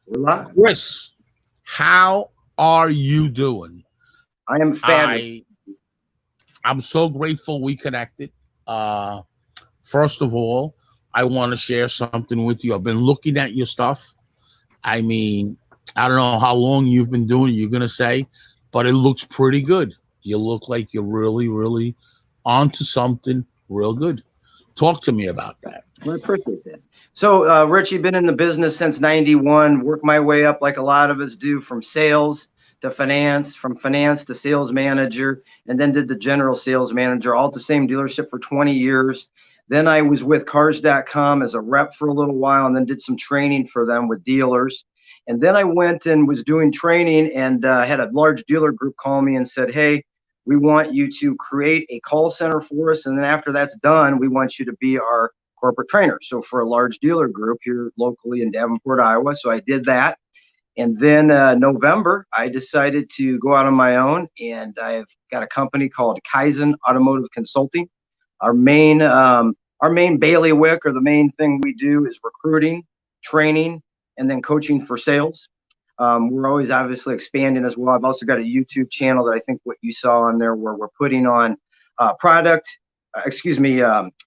We're live. Chris, how are you doing? I am fabulous. I I'm so grateful we connected. Uh First of all, I want to share something with you. I've been looking at your stuff. I mean, I don't know how long you've been doing it, you're gonna say, but it looks pretty good. You look like you're really, really onto something real good. Talk to me about that. I appreciate that. So, Richie, been in the business since '91. Worked my way up like a lot of us do, from sales to finance, from finance to sales manager, and then did the general sales manager, all at the same dealership for 20 years. Then I was with Cars.com as a rep for a little while, and then did some training for them with dealers. And then I went and was doing training, and had a large dealer group call me and said, "Hey, we want you to create a call center for us, and then after that's done, we want you to be our corporate trainer." So for a large dealer group here locally in Davenport, Iowa. So I did that. And then November, I decided to go out on my own, and I've got a company called Kaizen Automotive Consulting. Our main bailiwick, or the main thing we do, is recruiting, training, and then coaching for sales. We're always obviously expanding as well. I've also got a YouTube channel that I think what you saw on there, where we're putting on product,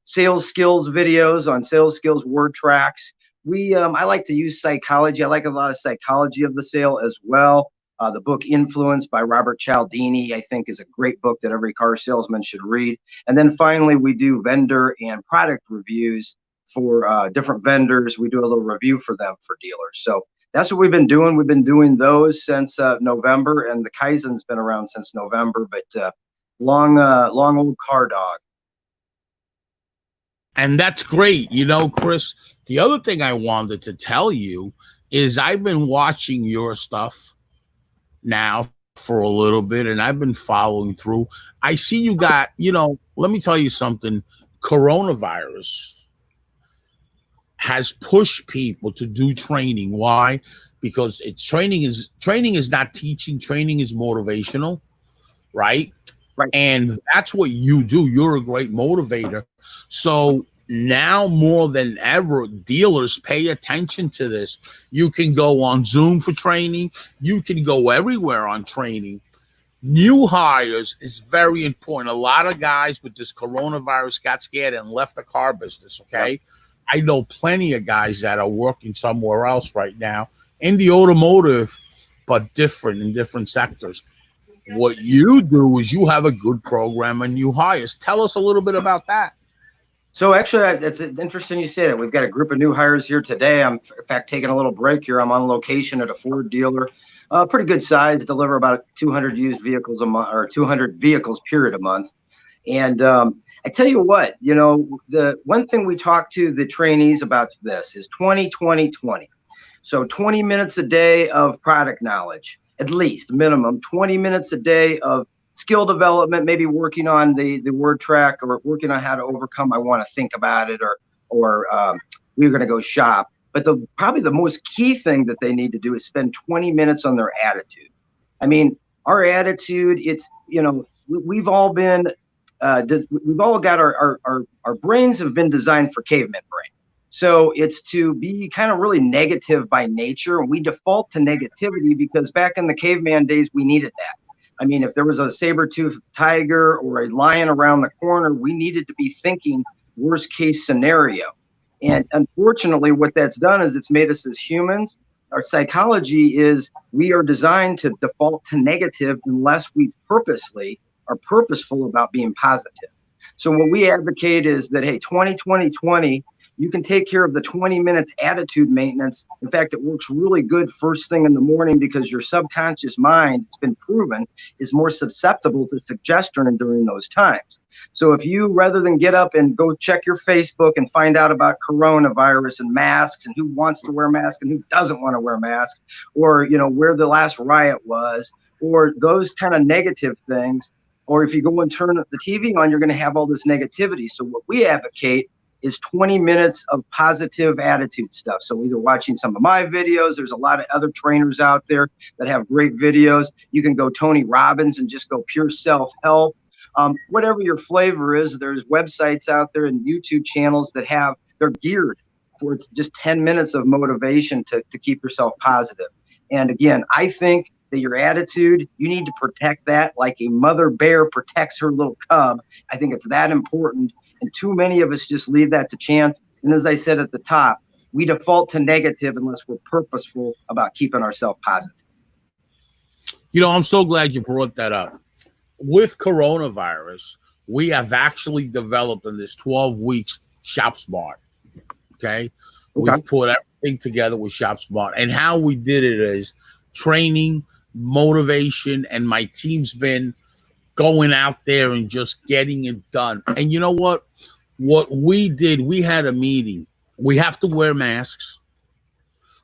sales skills videos on sales skills word tracks. I like to use psychology. I like a lot of psychology of the sale as well. The book Influence by Robert Cialdini, I think, is a great book that every car salesman should read. And then finally, we do vendor and product reviews for different vendors. We do a little review for them for dealers. So that's what we've been doing. We've been doing those since November, and the Kaizen's been around since November, but long old car dog. And that's great. You know, Chris, the other thing I wanted to tell you is I've been watching your stuff now for a little bit, and I've been following through. I see you got, let me tell you something. Coronavirus has pushed people to do training. Why? Because training is not teaching, training is motivational, right? Right. And that's what you do. You're a great motivator. So now more than ever, dealers pay attention to this. You can go on Zoom for training. You can go everywhere on training. New hires is very important. A lot of guys with this coronavirus got scared and left the car business, okay? Yep. I know plenty of guys that are working somewhere else right now in the automotive, but different in different sectors. What you do is you have a good program and new hires. Tell us a little bit about that. So actually, it's interesting you say that. We've got a group of new hires here today. I'm, in fact, taking a little break here. I'm on location at a Ford dealer, pretty good size, deliver about 200 used vehicles a month, or 200 vehicles period a month. And I tell you what, the one thing we talk to the trainees about this is 20-20-20. So 20 minutes a day of product knowledge, at least minimum 20 minutes a day of skill development, maybe working on the word track, or working on how to overcome, I want to think about it, or we're going to go shop. But probably the most key thing that they need to do is spend 20 minutes on their attitude. I mean, our attitude, it's, we've all been, we've all got our brains have been designed for caveman brain. So it's to be kind of really negative by nature. And we default to negativity because back in the caveman days, we needed that. I mean, if there was a saber-toothed tiger or a lion around the corner, we needed to be thinking worst case scenario. And unfortunately, what that's done is it's made us as humans. Our psychology is we are designed to default to negative unless we purposely are purposeful about being positive. So what we advocate is that, hey, 20-20-20, you can take care of the 20 minutes attitude maintenance. In fact, it works really good first thing in the morning because your subconscious mind, it's been proven, is more susceptible to suggestion during those times. So if you, rather than get up and go check your Facebook and find out about coronavirus and masks and who wants to wear masks and who doesn't want to wear masks, or, where the last riot was, or those kind of negative things, or if you go and turn the TV on, you're going to have all this negativity. So what we advocate is 20 minutes of positive attitude stuff. So either watching some of my videos, there's a lot of other trainers out there that have great videos. You can go Tony Robbins and just go pure self-help. Whatever your flavor is, there's websites out there and YouTube channels that they're geared where it's just 10 minutes of motivation to keep yourself positive. And again, I think that your attitude, you need to protect that like a mother bear protects her little cub. I think it's that important. And too many of us just leave that to chance. And as I said at the top, we default to negative unless we're purposeful about keeping ourselves positive. You know, I'm so glad you brought that up. With coronavirus, we have actually developed in this 12 weeks Shop Smart. Okay. We've put everything together with Shop Smart. And how we did it is training, motivation, and my team's been going out there and just getting it done. And you know what? What we did, we had a meeting. We have to wear masks.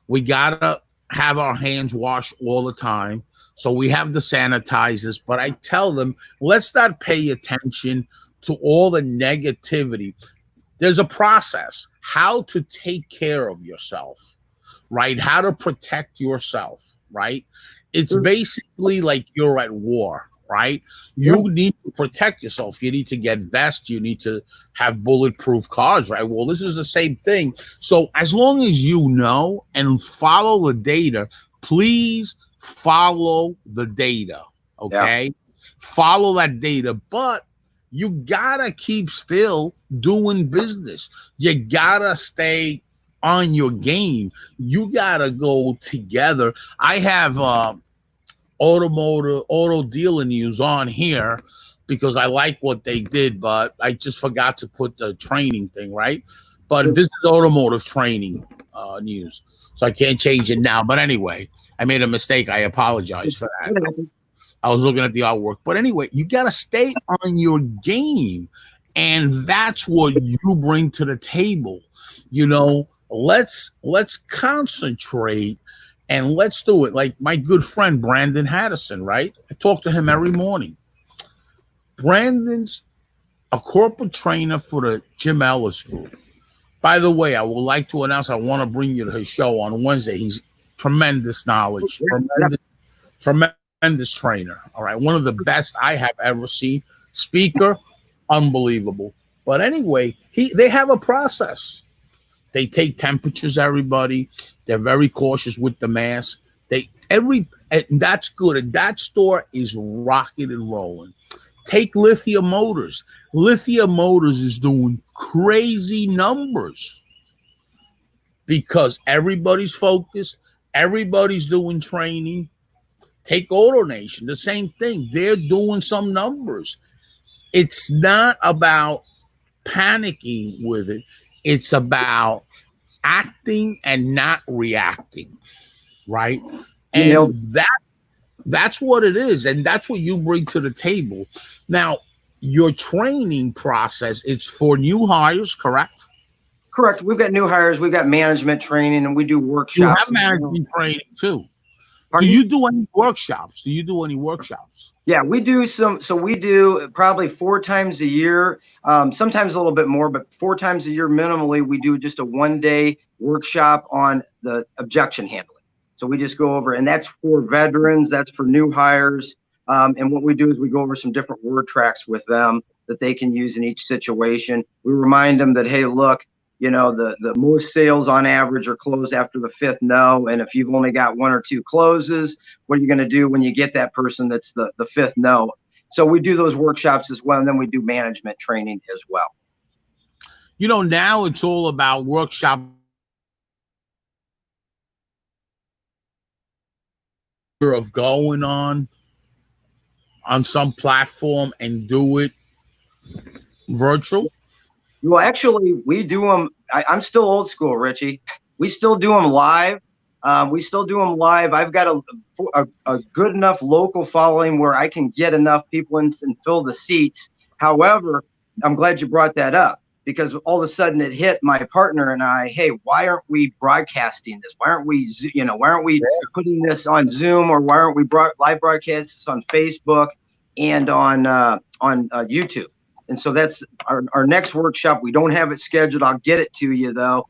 We got to have our hands washed all the time. So we have the sanitizers. But I tell them, let's not pay attention to all the negativity. There's a process, how to take care of yourself, right? How to protect yourself, right? It's basically like you're at war, right? You need to protect yourself. You need to get vests. You need to have bulletproof cars, right? Well, this is the same thing. So as long as you know and follow the data, please follow the data, okay? Yeah. Follow that data, but you gotta keep still doing business. You gotta stay on your game. You gotta go together. I have auto dealer news on here because I like what they did, but I just forgot to put the training thing, right? But this is automotive training news, so I can't change it now. But anyway, I made a mistake. I apologize for that. I was looking at the artwork. But anyway, you got to stay on your game. And that's what you bring to the table. You know, let's concentrate and let's do it. Like my good friend, Brandon Haddison, right? I talk to him every morning. Brandon's a corporate trainer for the Jim Ellis Group. By the way, I would like to announce I want to bring you to his show on Wednesday. He's tremendous knowledge, tremendous trainer. All right. One of the best I have ever seen. Speaker, unbelievable. But anyway, they have a process. They take temperatures, everybody. They're very cautious with the mask. And that's good. And that store is rocking and rolling. Take Lithium Motors. Lithium Motors is doing crazy numbers because everybody's focused. Everybody's doing training. Take AutoNation, the same thing. They're doing some numbers. It's not about panicking with it. It's about acting and not reacting, right? And that's what it is. And that's what you bring to the table. Now, your training process, it's for new hires, correct? Correct. We've got new hires. We've got management training, and we do workshops. You have management training too. Pardon? Do you do any workshops? Yeah, we do some. So we do probably 4 times a year, sometimes a little bit more, but 4 times a year minimally. We do just a 1-day workshop on the objection handling. So we just go over, and that's for veterans, that's for new hires. And what we do is we go over some different word tracks with them that they can use in each situation. We remind them that, hey, look, you know, the most sales on average are closed after the 5th no. And if you've only got 1 or 2 closes, what are you going to do when you get that person that's the 5th no? So we do those workshops as well. And then we do management training as well. You know, now it's all about workshop. Of going on some platform and do it virtual. Well, actually, we do them. I'm still old school, Richie. We still do them live. I've got a good enough local following where I can get enough people in and fill the seats. However, I'm glad you brought that up because all of a sudden it hit my partner and I, hey, why aren't we broadcasting this? Why aren't we putting this on Zoom, or why aren't we live broadcast this on Facebook and on YouTube? And so that's our next workshop. We don't have it scheduled. I'll get it to you though.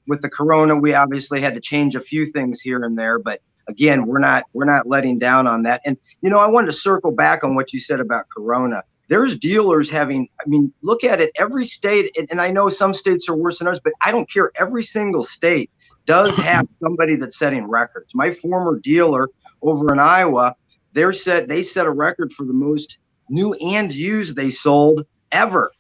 With the corona, we obviously had to change a few things here and there, but again, we're not letting down on that. And you know, I wanted to circle back on what you said about corona. there's dealers having, I mean, look at it, every state, and I know some states are worse than others, but I don't care. Every single state does have somebody that's setting records. My former dealer over in Iowa, they set a record for the most new and used they sold ever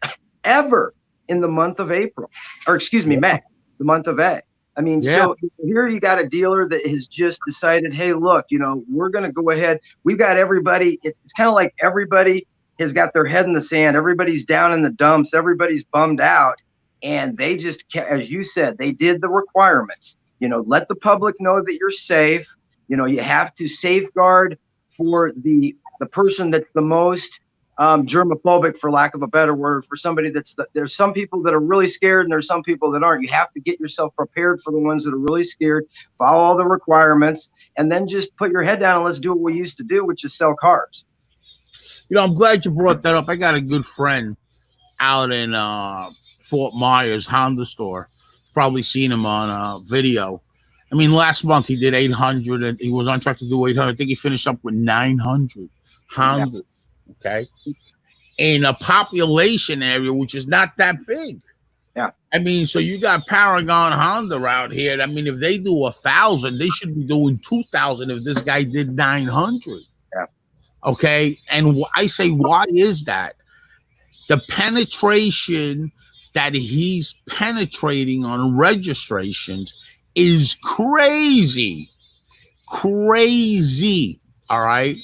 in the month of April, or excuse me, May, the month of May. I mean, so here you got a dealer that has just decided, hey, look, you know, we're going to go ahead. We've got everybody. It's kind of like everybody has got their head in the sand. Everybody's down in the dumps. Everybody's bummed out. And they just, as you said, they did the requirements. You know, let the public know that you're safe. You know, you have to safeguard for the person that's the most germophobic, for lack of a better word, for somebody there's some people that are really scared and there's some people that aren't. You have to get yourself prepared for the ones that are really scared, follow all the requirements, and then just put your head down and let's do what we used to do, which is sell cars. You know, I'm glad you brought that up. I got a good friend out in Fort Myers Honda store. Probably seen him on video. I mean, last month he did 800 and he was on track to do 800. I think he finished up with 900 Honda. Yeah. Okay, in a population area which is not that big. Yeah, I mean, so you got Paragon Honda out here. I mean, if they do 1,000, they should be doing 2,000. If this guy did 900, yeah, okay. And I say, why is that? The penetration that he's penetrating on registrations is crazy. All right.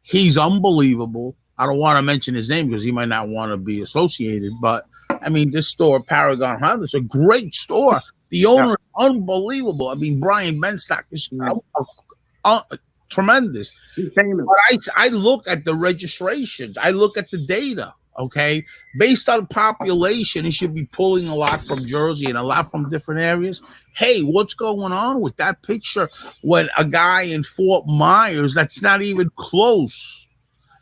He's unbelievable. I don't want to mention his name because he might not want to be associated. But, I mean, this store, Paragon Honda, is a great store. The owner is unbelievable. I mean, Brian Benstock is tremendous. He's famous. But I look at the registrations. I look at the data, okay? Based on population, he should be pulling a lot from Jersey and a lot from different areas. Hey, what's going on with that picture when a guy in Fort Myers that's not even close,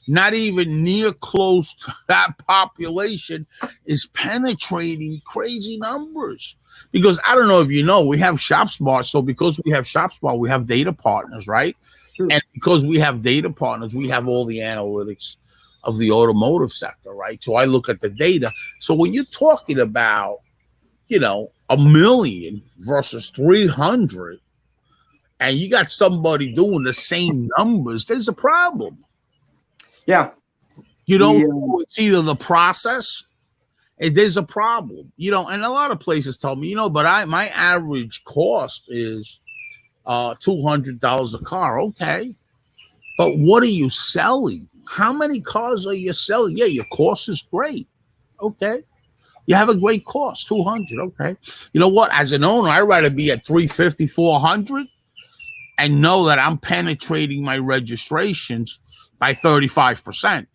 not even near close to that population is penetrating crazy numbers? Because I don't know if you know, we have ShopSmart. So because we have ShopSmart, we have data partners, right? Sure. And because we have data partners, we have all the analytics of the automotive sector, right? So I look at the data. So when you're talking about, you know, 1 million versus 300, and you got somebody doing the same numbers, there's a problem. Yeah. You know, it's either the process, there's a problem, you know, and a lot of places tell me, you know, but my average cost is $200 a car. Okay. But what are you selling? How many cars are you selling? Yeah, your cost is great. Okay. You have a great cost, 200. Okay. You know what? As an owner, I'd rather be at 350, 400 and know that I'm penetrating my registrations by 35%.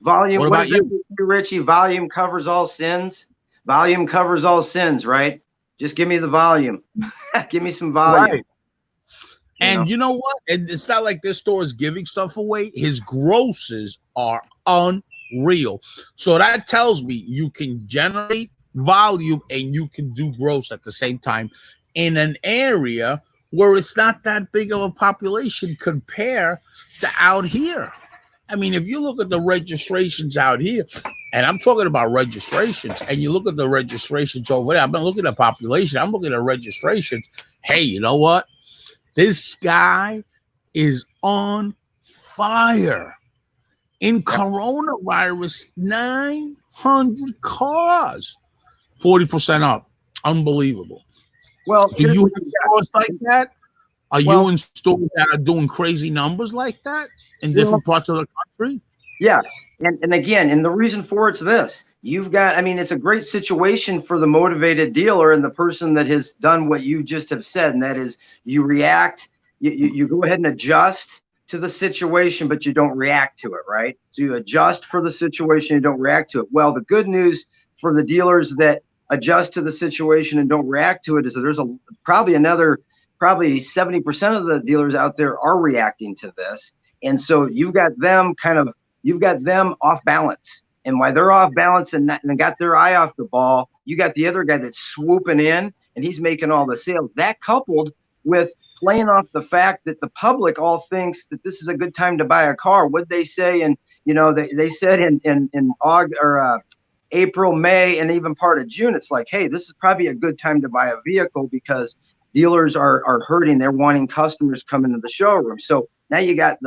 Volume. What about you, Richie? Volume covers all sins. Volume covers all sins, right? Just give me the volume. Give me some volume. Right. And you know what? It's not like this store is giving stuff away. His grosses are unreal. So that tells me you can generate volume and you can do gross at the same time in an area where it's not that big of a population compared to out here. I mean, if you look at the registrations out here, and I'm talking about registrations, and you look at the registrations over there, I'm not looking at population, I'm looking at registrations. Hey, you know what? This guy is on fire. In coronavirus, 900 cars, 40% up. Unbelievable. Well, do you have stores like that? Are you in stores that are doing crazy numbers like that in different parts of the country? Yes. And again, and the reason for it's this. You've got, I mean, it's a great situation for the motivated dealer and the person that has done what you just have said, and that is you react, you go ahead and adjust to the situation, but you don't react to it, right? So you adjust for the situation, you don't react to it. Well, the good news for the dealers that adjust to the situation and don't react to it is that there's probably 70% of the dealers out there are reacting to this. And so you've got them off balance. And while they're off balance and got their eye off the ball, you got the other guy that's swooping in and he's making all the sales. That coupled with playing off the fact that the public all thinks that this is a good time to buy a car. What'd they say You know, they said in August or April, May, and even part of June, it's like, hey, this is probably a good time to buy a vehicle because dealers are hurting. They're wanting customers come into the showroom. So now you got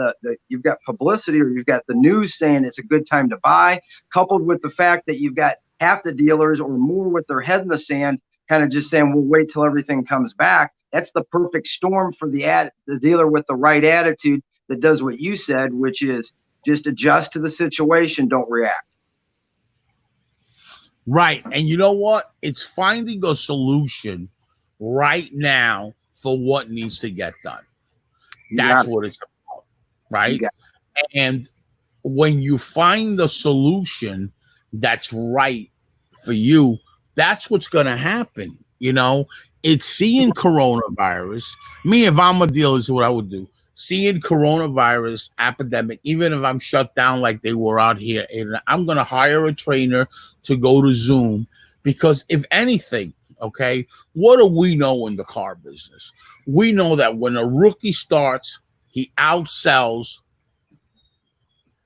you've got publicity, or you've got the news saying it's a good time to buy, coupled with the fact that you've got half the dealers or more with their head in the sand, kind of just saying, we'll wait till everything comes back. That's the perfect storm for the dealer with the right attitude that does what you said, which is just adjust to the situation, don't react. Right. And you know what? It's finding a solution right now for what needs to get done. That's what it's about. Right. And when you find the solution that's right for you, that's what's going to happen. You know, it's seeing coronavirus. Me, if I'm a dealer, is what I would do. Seeing coronavirus epidemic, even if I'm shut down like they were out here, and I'm going to hire a trainer to go to Zoom, because if anything, okay, what do we know in the car business? We know that when a rookie starts, he outsells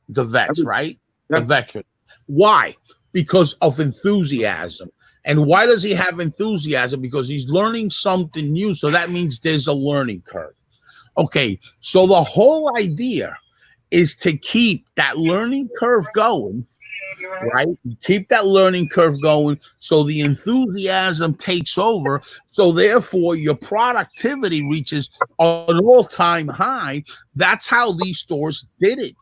the vets, right? Yeah. The veteran. Why? Because of enthusiasm. And why does he have enthusiasm? Because he's learning something new. So that means there's a learning curve. Okay, so the whole idea is to keep that learning curve going, right? Keep that learning curve going so the enthusiasm takes over. So therefore, your productivity reaches an all-time high. That's how these stores did it.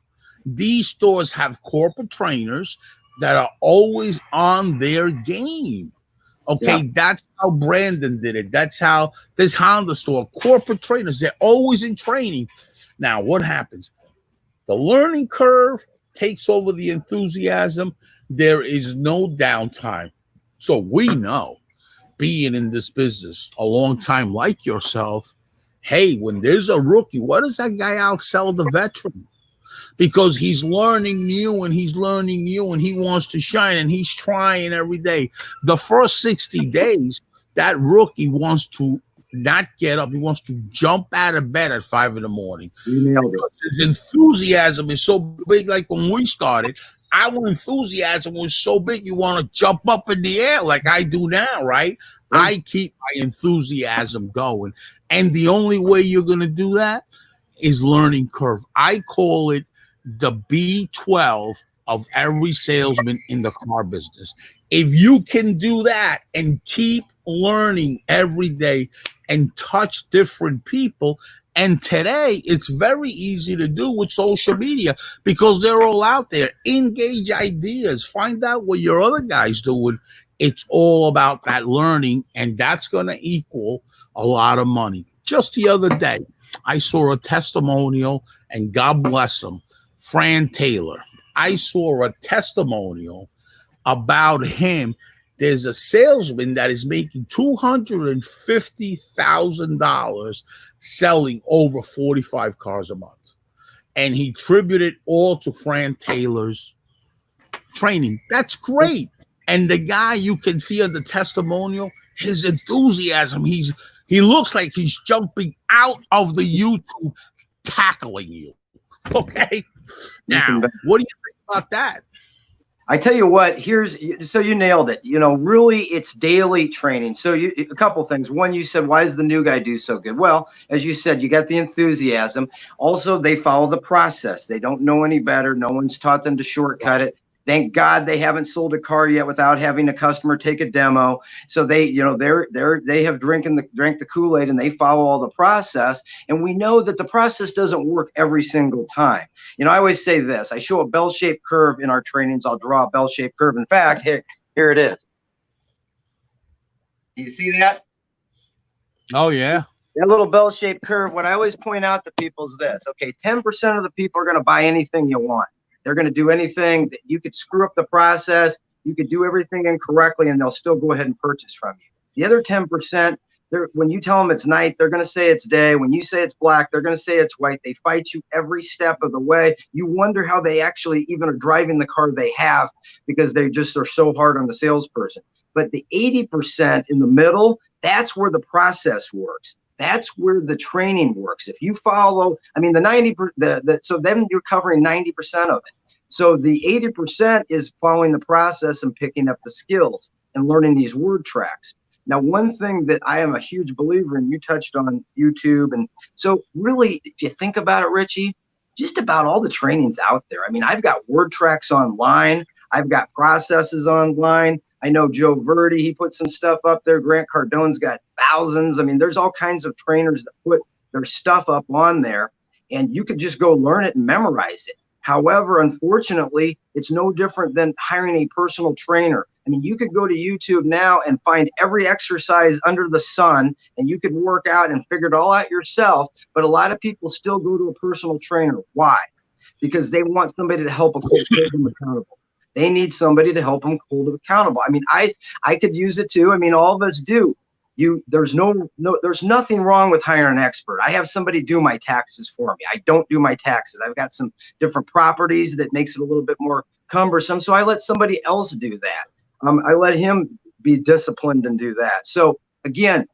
These stores have corporate trainers that are always on their game. Okay, yeah. That's how Brandon did it. That's how this Honda store, corporate trainers, they're always in training. Now, what happens? The learning curve takes over the enthusiasm. There is no downtime. So we know, being in this business a long time like yourself, hey, when there's a rookie, what does that guy outsell the veteran? Because he's learning new and he's learning new and he wants to shine and he's trying every day. The first 60 days, that rookie wants to not get up. He wants to jump out of bed at 5 in the morning. His enthusiasm is so big. Like when we started, our enthusiasm was so big, you want to jump up in the air like I do now, right? I keep my enthusiasm going. And the only way you're going to do that is learning curve. I call it the B12 of every salesman in the car business. If you can do that and keep learning every day and touch different people, and today it's very easy to do with social media because they're all out there. Engage ideas, find out what your other guys doing. It's all about that learning, and that's going to equal a lot of money. Just the other day, I saw a testimonial, and God bless him, Fran Taylor. I saw a testimonial about him. There's a salesman that is making $250,000 selling over 45 cars a month. And he attributed all to Fran Taylor's training. That's great. And the guy, you can see on the testimonial, his enthusiasm, he looks like he's jumping out of the YouTube, tackling you. Okay. Now, what do you think about that? I tell you what, so you nailed it. You know, really it's daily training. So a couple things. One, you said, why does the new guy do so good? Well, as you said, you got the enthusiasm. Also, they follow the process. They don't know any better. No one's taught them to shortcut it. Thank God they haven't sold a car yet without having a customer take a demo. So they have drank the Kool-Aid and they follow all the process. And we know that the process doesn't work every single time. You know, I always say this. I show a bell-shaped curve in our trainings. I'll draw a bell-shaped curve. In fact, here it is. Do you see that? Oh, yeah. That little bell-shaped curve. What I always point out to people is this. Okay, 10% of the people are going to buy anything you want. They're going to do anything that you could screw up the process. You could do everything incorrectly, and they'll still go ahead and purchase from you. The other 10%, when you tell them it's night, they're going to say it's day. When you say it's black, they're going to say it's white. They fight you every step of the way. You wonder how they actually even are driving the car they have because they just are so hard on the salesperson. But the 80% in the middle, that's where the process works. That's where the training works. If you follow, I mean, so then you're covering 90% of it. So the 80% is following the process and picking up the skills and learning these word tracks. Now, one thing that I am a huge believer in, you touched on YouTube. And so really, if you think about it, Richie, just about all the training's out there. I mean, I've got word tracks online. I've got processes online. I know Joe Verdi, he put some stuff up there. Grant Cardone's got thousands. I mean, there's all kinds of trainers that put their stuff up on there, and you could just go learn it and memorize it. However, unfortunately, it's no different than hiring a personal trainer. I mean, you could go to YouTube now and find every exercise under the sun, and you could work out and figure it all out yourself. But a lot of people still go to a personal trainer. Why? Because they want somebody to help hold them accountable. They need somebody to help them hold them accountable. I mean, I could use it too. I mean, all of us do. There's nothing wrong with hiring an expert. I have somebody do my taxes for me. I don't do my taxes. I've got some different properties that makes it a little bit more cumbersome. So I let somebody else do that. I let him be disciplined and do that. So again,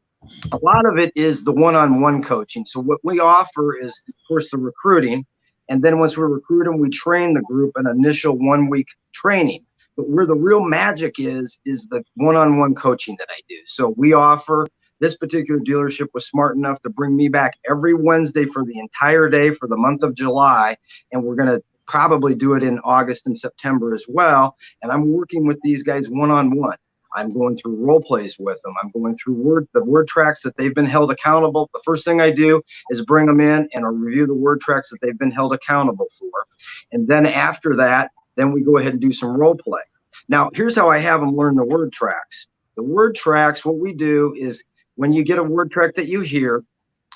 a lot of it is the one-on-one coaching. So what we offer is, of course, the recruiting. And then once we recruit them, we train the group an initial 1 week training. But where the real magic is the one-on-one coaching that I do. So we offer, this particular dealership was smart enough to bring me back every Wednesday for the entire day for the month of July. And we're going to probably do it in August and September as well. And I'm working with these guys one-on-one. I'm going through role plays with them. I'm going through the word tracks that they've been held accountable. The first thing I do is bring them in and I'll review the word tracks that they've been held accountable for. And then after that, then we go ahead and do some role play. Now, here's how I have them learn the word tracks. The word tracks, what we do is when you get a word track that you hear,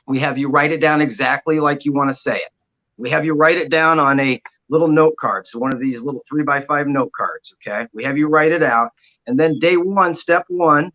we have you write it down exactly like you want to say it. We have you write it down on a little note card. So one of these little 3x5 note cards, okay? We have you write it out. And then day one, step one,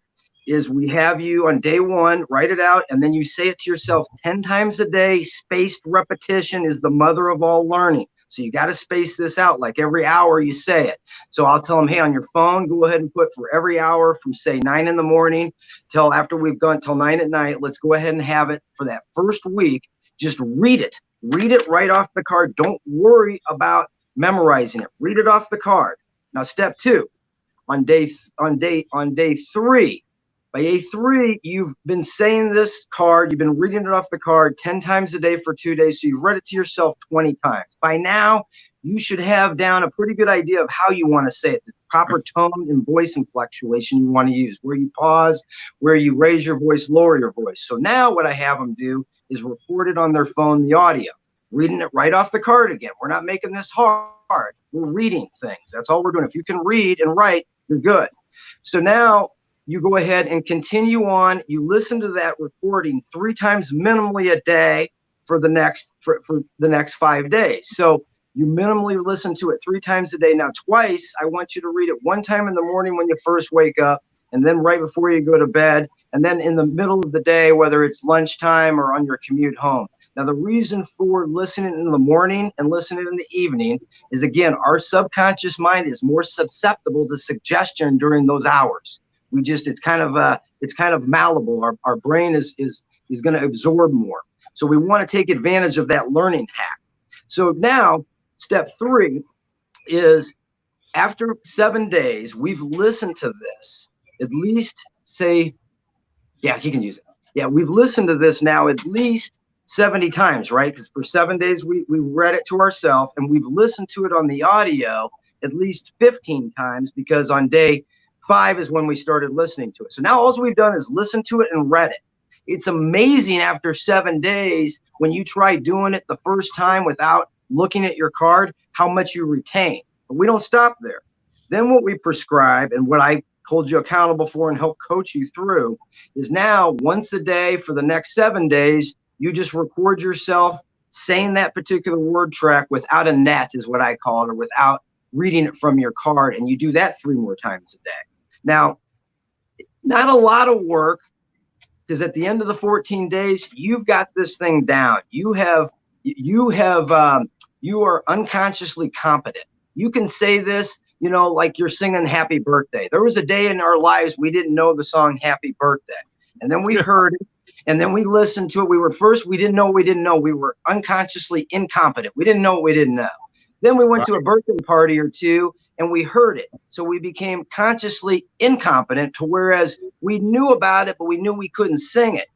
is we have you on day one, write it out, and then you say it to yourself 10 times a day. Spaced repetition is the mother of all learning. So you got to space this out, like every hour you say it. So I'll tell them, hey, on your phone, go ahead and put for every hour from say 9 in the morning till after we've gone till 9 at night. Let's go ahead and have it for that first week. Just read it. Read it right off the card. Don't worry about memorizing it. Read it off the card. Now, step two, on day three, by day three, you've been saying this card, you've been reading it off the card 10 times a day for 2 days. So you've read it to yourself 20 times. By now, you should have down a pretty good idea of how you want to say it, the proper tone and voice inflection you want to use, where you pause, where you raise your voice, lower your voice. So now what I have them do is record it on their phone, the audio, reading it right off the card again. We're not making this hard. We're reading things. That's all we're doing. If you can read and write, you're good. So now you go ahead and continue on. You listen to that recording 3 times minimally a day for the next 5 days. So you minimally listen to it 3 times a day. Now twice, I want you to read it 1 time in the morning when you first wake up, and then right before you go to bed, and then in the middle of the day, whether it's lunchtime or on your commute home. Now, the reason for listening in the morning and listening in the evening is, again, our subconscious mind is more susceptible to suggestion during those hours. It's kind of malleable. Our brain is going to absorb more. So we want to take advantage of that learning hack. So now, step 3 is after 7 days, we've listened to this at least say, yeah, he can use it. Yeah, we've listened to this now at least 70 times, right? Because for 7 days, we read it to ourselves, and we've listened to it on the audio at least 15 times, because on day 5 is when we started listening to it. So now all we've done is listen to it and read it. It's amazing after 7 days, when you try doing it the first time without looking at your card, how much you retain. But we don't stop there. Then what we prescribe, and what I hold you accountable for and help coach you through, is now once a day for the next 7 days, you just record yourself saying that particular word track without a net, is what I call it, or without reading it from your card. And you do that 3 more times a day. Now, not a lot of work, because at the end of the 14 days, you've got this thing down. You are unconsciously competent. You can say this, like you're singing Happy Birthday. There was a day in our lives we didn't know the song Happy Birthday. And then we heard it. And then we listened to it. We didn't know what we didn't know. We were unconsciously incompetent. We didn't know what we didn't know. Then we went to a birthday party or two and we heard it. So we became consciously incompetent to whereas we knew about it, but we knew we couldn't sing it.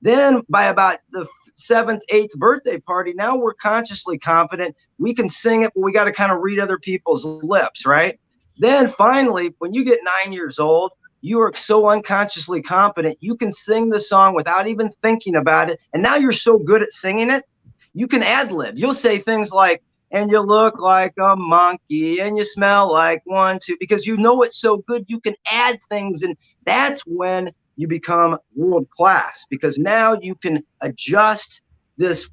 Then by about the 7th, 8th birthday party, now we're consciously confident. We can sing it, but we got to kind of read other people's lips, right? Then finally, when you get 9 years old, you are so unconsciously confident, you can sing the song without even thinking about it. And now you're so good at singing it, you can ad lib. You'll say things like, and you look like a monkey and you smell like one, two, because you know it's so good, you can add things. And that's when you become world class, because now you can adjust this,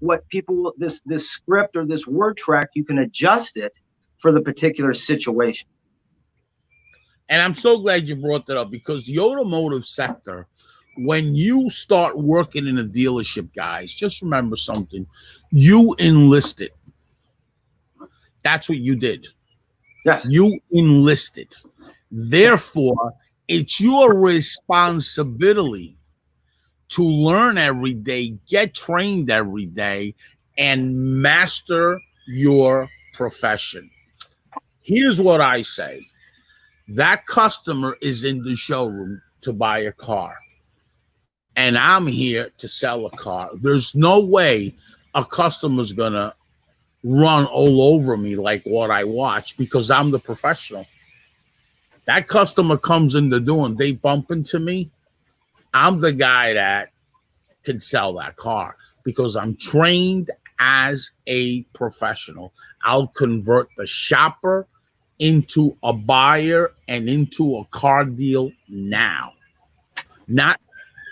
this script or this word track, you can adjust it for the particular situation. And I'm so glad you brought that up, because the automotive sector, when you start working in a dealership, guys, just remember something. You enlisted. That's what you did. Yes. You enlisted. Therefore, it's your responsibility to learn every day, get trained every day, and master your profession. Here's what I say. That customer is in the showroom to buy a car, and I'm here to sell a car. There's no way a customer's going to run all over me like what I watch, because I'm the professional. That customer comes in the door and they bump into me. I'm the guy that can sell that car because I'm trained as a professional. I'll convert the shopper into a buyer and into a car deal now. Not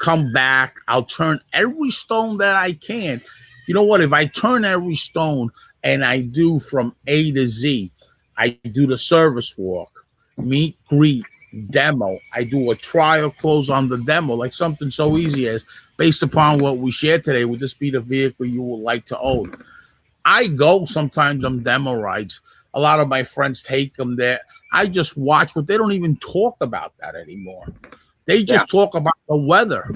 come back. I'll turn every stone that I can. You know what? If I turn every stone and I do from A to Z, I do the service walk, meet, greet, demo. I do a trial close on the demo, like something so easy as, based upon what we shared today, would this be the vehicle you would like to own? I go sometimes on demo rides. A lot of my friends take them there. I just watch, but they don't even talk about that anymore. They just talk about the weather.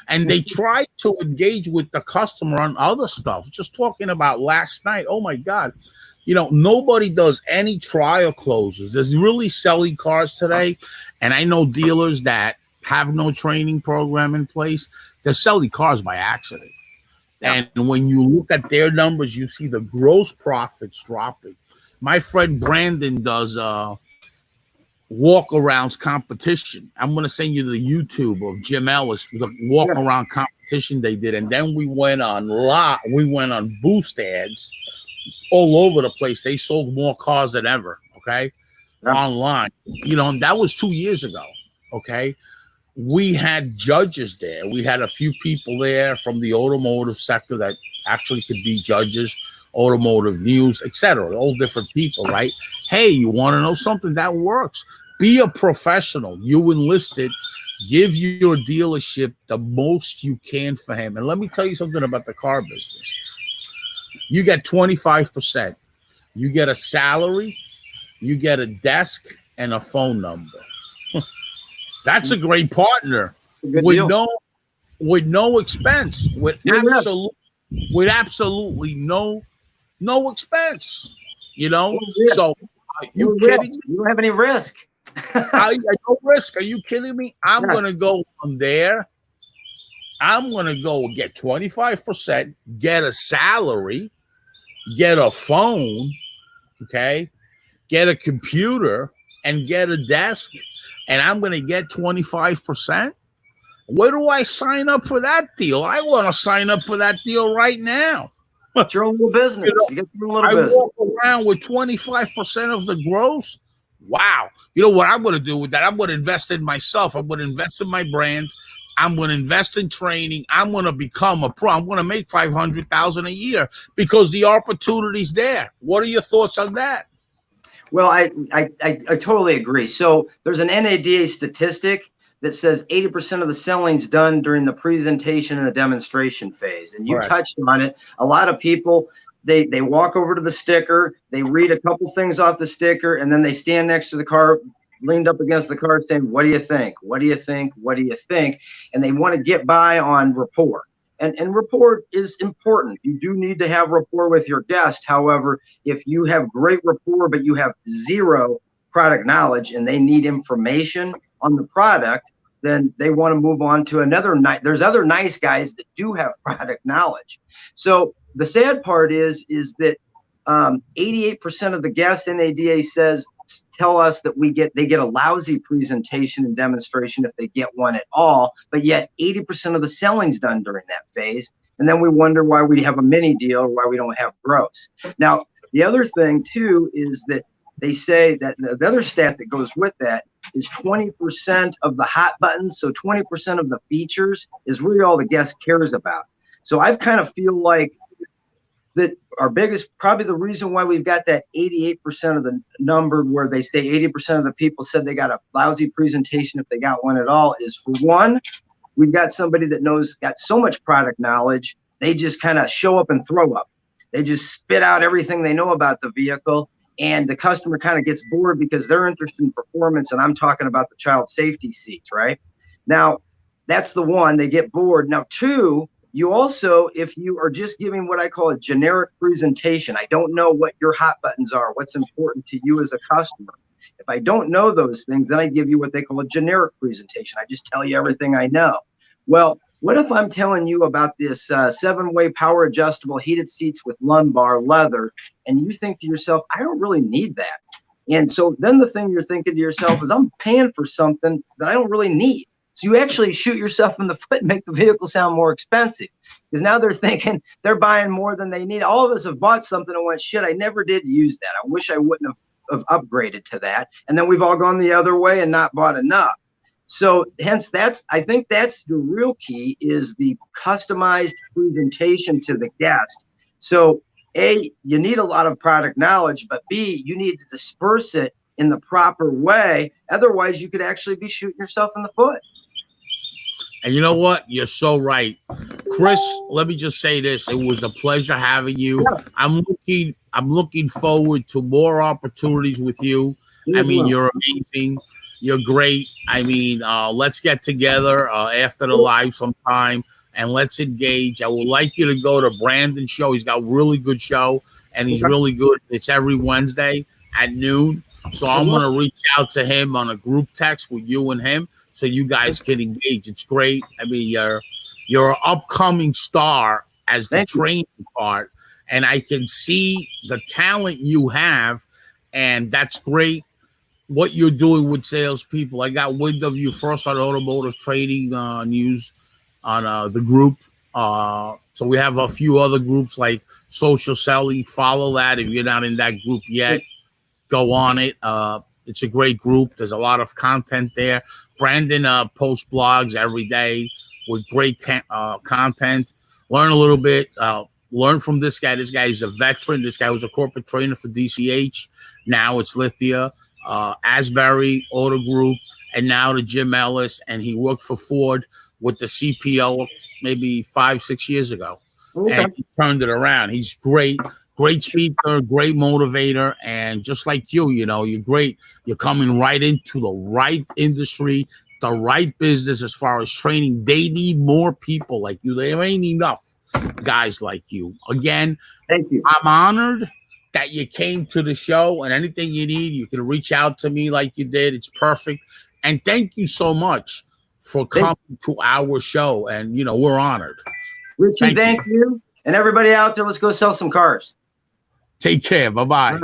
And they try to engage with the customer on other stuff. Just talking about last night. Oh my God. You know, nobody does any trial closes. There's really selling cars today. And I know dealers that have no training program in place. They're selling cars by accident. And when you look at their numbers, you see the gross profits dropping. My friend Brandon does walk-arounds competition. I'm going to send you the YouTube of Jim Ellis, the walk-around competition they did. And then we went on boost ads all over the place. They sold more cars than ever, okay, online. You know, and that was 2 years ago, okay? We had judges there. We had a few people there from the automotive sector that actually could be judges, automotive news, etc. All different people, right? Hey, you want to know something that works? Be a professional. You enlisted. Give your dealership the most you can for him. And let me tell you something about the car business. You get 25%. You get a salary. You get a desk and a phone number. That's a great partner with no expense, with absolutely no expense. You know, so are you kidding me? You don't have any risk. I no risk. Are you kidding me? I'm gonna go on there. I'm gonna go get 25%, get a salary, get a phone, okay, get a computer, and get a desk, and I'm gonna get 25%. Where do I sign up for that deal? I want to sign up for that deal right now. It's your own little business. You get your own little business. Walk around with 25% of the gross. Wow. You know what I'm going to do with that? I'm going to invest in myself. I'm going to invest in my brand. I'm going to invest in training. I'm going to become a pro. I'm going to make $500,000 a year because the opportunity's there. What are your thoughts on that? Well, I totally agree. So there's an NADA statistic that says 80% of the selling's done during the presentation and the demonstration phase. And you touched on it. A lot of people, they walk over to the sticker, they read a couple things off the sticker, and then they stand next to the car, leaned up against the car saying, what do you think? What do you think? What do you think? And they want to get by on rapport. And rapport is important. You do need to have rapport with your guest. However, if you have great rapport, but you have zero product knowledge and they need information on the product, then they want to move on to another night. There's other nice guys that do have product knowledge. So the sad part is that 88% of the guests NADA says tell us that they get a lousy presentation and demonstration if they get one at all, but yet 80% of the selling's done during that phase. And then we wonder why we have a mini deal or why we don't have gross. Now, the other thing too is that they say that the other stat that goes with that is 20% of the hot buttons. So 20% of the features is really all the guest cares about. So I kind of feel like that our biggest, probably the reason why we've got that 88% of the number where they say 80% of the people said they got a lousy presentation if they got one at all is, for one, we've got somebody that got so much product knowledge, they just kind of show up and throw up. They just spit out everything they know about the vehicle, and the customer kind of gets bored because they're interested in performance, and I'm talking about the child safety seats, right? Now, that's the one, they get bored. Now, two, you also, if you are just giving what I call a generic presentation, I don't know what your hot buttons are, what's important to you as a customer. If I don't know those things, then I give you what they call a generic presentation. I just tell you everything I know. Well, what if I'm telling you about this 7-way power adjustable heated seats with lumbar leather, and you think to yourself, I don't really need that. And so then the thing you're thinking to yourself is, I'm paying for something that I don't really need. So you actually shoot yourself in the foot and make the vehicle sound more expensive, because now they're thinking they're buying more than they need. All of us have bought something and went, shit, I never did use that. I wish I wouldn't have upgraded to that. And then we've all gone the other way and not bought enough. So hence I think that's the real key, is the customized presentation to the guest. So A, you need a lot of product knowledge, but B, you need to disperse it in the proper way. Otherwise, you could actually be shooting yourself in the foot. And you know what? You're so right. Chris, let me just say this. It was a pleasure having you. Yeah. I'm looking forward to more opportunities with you. I mean, you're amazing. You're great. I mean, let's get together after the live sometime and let's engage. I would like you to go to Brandon's show. He's got a really good show, and he's really good. It's every Wednesday at noon. So I'm going to reach out to him on a group text with you and him so you guys can engage. It's great. I mean, you're an upcoming star as the training part, and I can see the talent you have, and that's great. What you're doing with salespeople. I got wind of you first on Automotive Trading News on the group. So we have a few other groups like Social Selling. Follow that if you're not in that group yet. Go on it. It's a great group. There's a lot of content there. Brandon posts blogs every day with great content. Learn a little bit. Learn from this guy. This guy is a veteran. This guy was a corporate trainer for DCH. Now it's Lithia, Asbury Auto Group, and now to Jim Ellis. And he worked for Ford with the CPO maybe 5-6 years ago. Okay. And he turned it around. He's great. Great speaker, great motivator, and just like you, you know, you're great. You're coming right into the right industry, the right business as far as training. They need more people like you. There ain't enough guys like you. Again, thank you. I'm honored that you came to the show, and anything you need, you can reach out to me like you did. It's perfect. And thank you so much for coming to our show. And, you know, we're honored. Richie, thank you. And everybody out there, let's go sell some cars. Take care. Bye-bye.